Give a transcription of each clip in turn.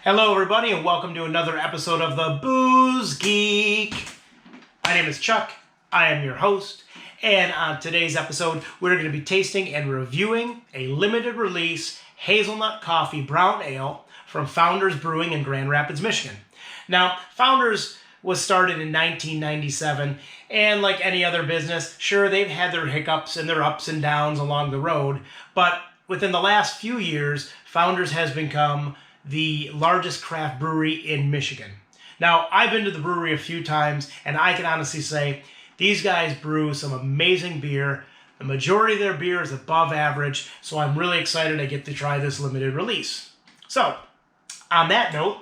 Hello everybody and welcome to another episode of the Booze Geek. My name is Chuck, I am your host, and on today's episode we're going to be tasting and reviewing a limited release Hazelnut Coffee Brown Ale from Founders Brewing in Grand Rapids, Michigan. Now, Founders was started in 1997, and like any other business, sure, they've had their hiccups and their ups and downs along the road, but within the last few years, Founders has become the largest craft brewery in Michigan. Now, I've been to the brewery a few times, and I can honestly say these guys brew some amazing beer. The majority of their beer is above average, so I'm really excited to get to try this limited release. So, on that note,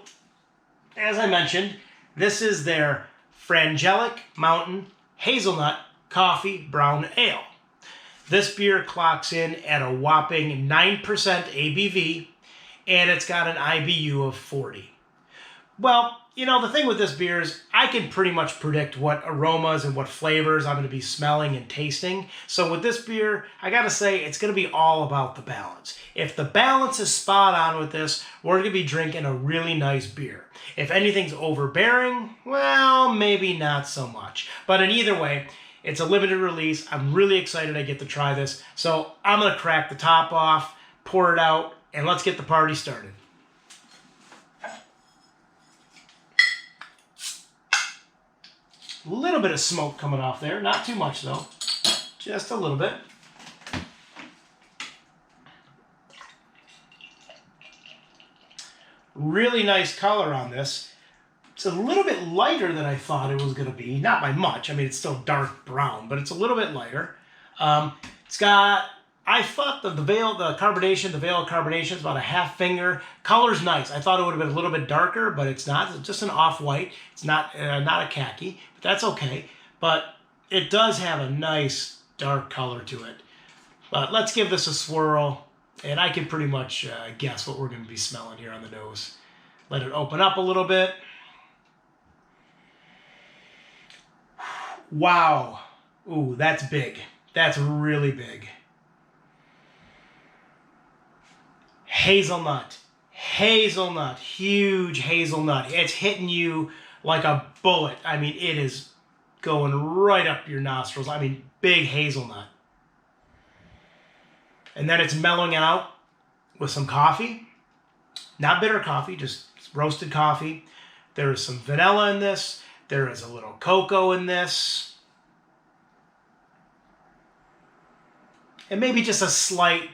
as I mentioned, this is their Frangelic Mountain Hazelnut Coffee Brown Ale. This beer clocks in at a whopping 9% ABV, and it's got an IBU of 40. Well, you know, the thing with this beer is I can pretty much predict what aromas and what flavors I'm going to be smelling and tasting. So with this beer, I got to say it's going to be all about the balance. If the balance is spot on with this, we're going to be drinking a really nice beer. If anything's overbearing, well, maybe not so much. But in either way, it's a limited release. I'm really excited I get to try this. So I'm going to crack the top off, pour it out, and let's get the party started. A little bit of smoke coming off there. Not too much, though. Just a little bit. Really nice color on this. It's a little bit lighter than I thought it was going to be. Not by much. I mean, it's still dark brown, but it's a little bit lighter. It's got... I thought the veil of carbonation is about a half finger. Color's nice. I thought it would have been a little bit darker, but it's not. It's just an off-white. It's not a khaki, but that's okay. But it does have a nice dark color to it. But let's give this a swirl, and I can pretty much guess what we're going to be smelling here on the nose. Let it open up a little bit. Wow. Ooh, that's big. That's really big. Hazelnut, huge hazelnut. It's hitting you like a bullet. I mean, it is going right up your nostrils. I mean, big hazelnut. And then it's mellowing out with some coffee. Not bitter coffee, just roasted coffee. There is some vanilla in this. There is a little cocoa in this. And maybe just a slight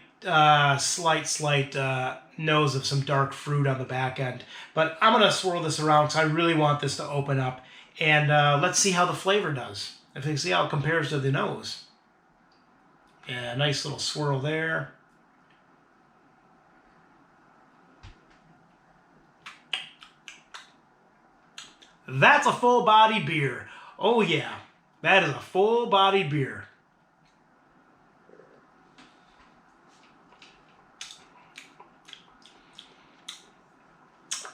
nose of some dark fruit on the back end. But I'm going to swirl this around because I really want this to open up. And let's see how the flavor does. If you can see how it compares to the nose. Yeah, nice little swirl there. That's a full-bodied beer. Oh yeah, that is a full-bodied beer.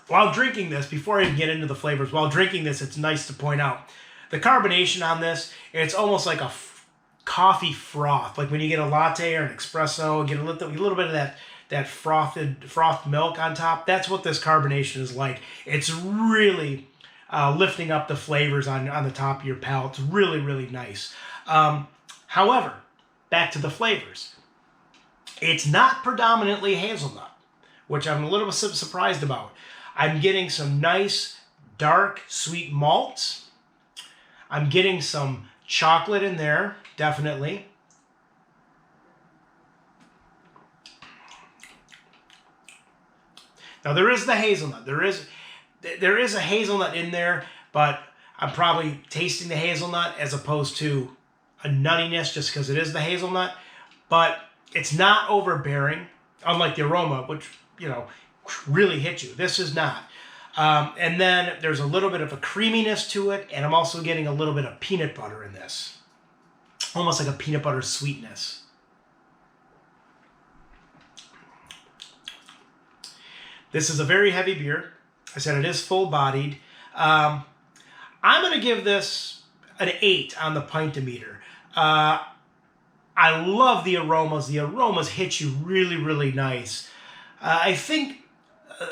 While drinking this, before I even get into the flavors, while drinking this, it's nice to point out the carbonation on this. It's almost like a coffee froth, like when you get a latte or an espresso, get a little bit of that frothed milk on top. That's what this carbonation is like. It's really lifting up the flavors on the top of your palate. It's really, really nice. However, back to the flavors. It's not predominantly hazelnut, which I'm a little bit surprised about. I'm getting some nice, dark, sweet malts. I'm getting some chocolate in there, definitely. Now, there is the hazelnut. There is a hazelnut in there, but I'm probably tasting the hazelnut as opposed to a nuttiness just because it is the hazelnut. But it's not overbearing, unlike the aroma, which, you know, really hit you. This is not. And then there's a little bit of a creaminess to it, and I'm also getting a little bit of peanut butter in this. Almost like a peanut butter sweetness. This is a very heavy beer. I said it is full-bodied. I'm going to give this an 8 on the pint-o-meter. I love the aromas. The aromas hit you really, really nice. I think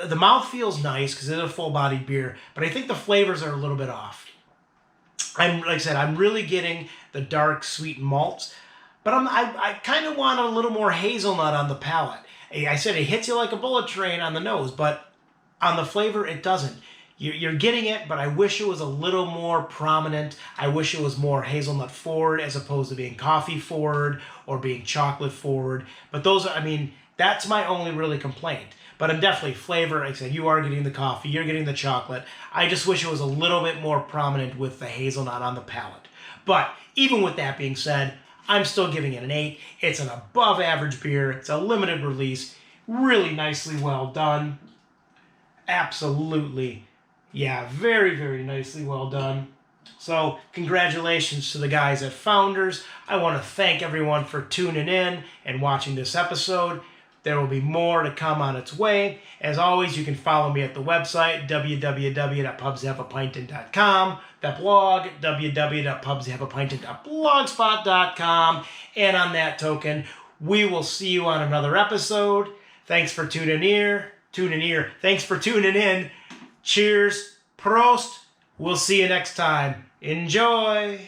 The mouth feels nice because it's a full-bodied beer, but I think the flavors are a little bit off. Like I said, I'm really getting the dark, sweet malts, but I kind of want a little more hazelnut on the palate. I said it hits you like a bullet train on the nose, but on the flavor, it doesn't. You're getting it, but I wish it was a little more prominent. I wish it was more hazelnut forward as opposed to being coffee forward or being chocolate forward. But those are, I mean, that's my only really complaint. But I'm definitely flavor. Like I said, you are getting the coffee, you're getting the chocolate. I just wish it was a little bit more prominent with the hazelnut on the palate. But even with that being said, I'm still giving it an 8. It's an above average beer. It's a limited release. Really nicely well done. Absolutely. Yeah, very, very nicely well done. So congratulations to the guys at Founders. I want to thank everyone for tuning in and watching this episode. There will be more to come on its way. As always, you can follow me at the website, www.pubshavepinted.com, the blog, www.pubshavepinted.blogspot.com, and on that token, we will see you on another episode. Thanks for tuning in. Thanks for tuning in. Cheers. Prost. We'll see you next time. Enjoy.